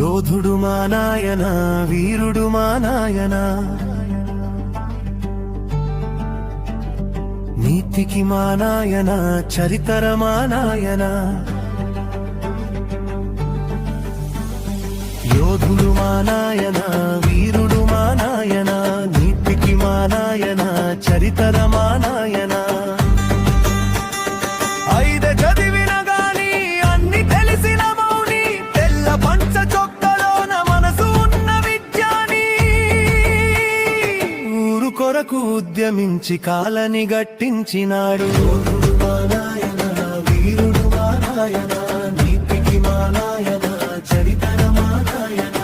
యోధుడు మా నాయన వీరుడు మా నాయన నీతికి మా నాయన చరితర మా నాయన యోధుడు మా నాయన వీరుడు మా నాయన నీతికి మా నాయన చరితర మా నాయన ఐద చదివిన గాని అన్ని తెలిసిన మౌని తెల్ల పంచ చొక్కలోన మనసు ఉన్న విద్యాని ఊరు కొరకు ఉద్యమించి కాలని గట్టించినాడు యోధుడు మా నాయన వీరుడు మా నాయన నీతికి మా నాయన చరితర మా నాయన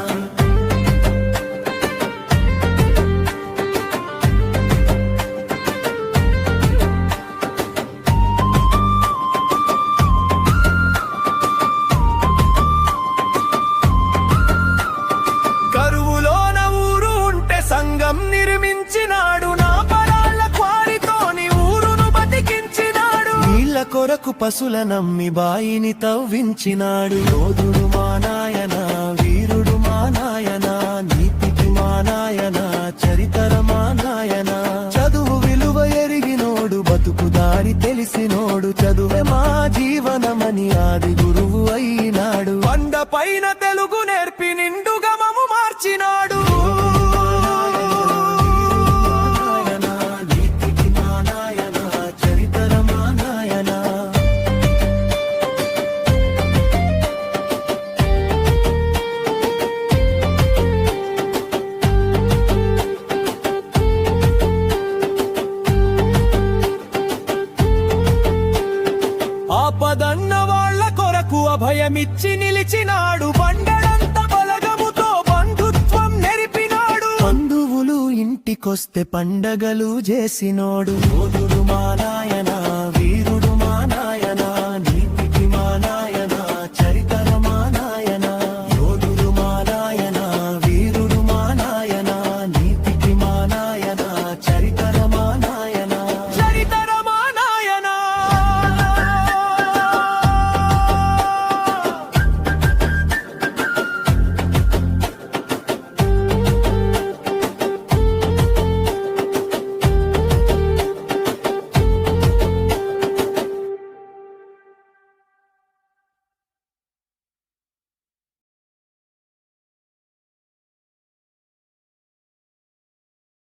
కరువులోన ఊరు ఉంటే సంఘం నిర్మించినాడు నా పరాళ్ళ క్వారితోని ఊరును బతికించినాడు నీళ్ళ కొరకు పశుల నమ్మి బాయిని తవ్వించినాడు యోధుడు మా నాయన వీరుడు మా నాయన నీతికి మా నాయన చరితర మా నాయన చదువు విలువ ఎరిగినోడు బతుకు దారి తెలిసినోడు చదువే మా జీవనమని ఆది గురువు అయినాడు కొండ పైన తెలుగు నేర్పి నిండుగా మము మార్చినాడు ఆపదన్న వాళ్ళ కొరకు అభయమిచ్చి నిలిచినాడు బండడంత బలగముతో బంధుత్వం నెరిపినాడు బంధువులు ఇంటికొస్తే పండగలు చేసినోడు యోధుడు మా నాయన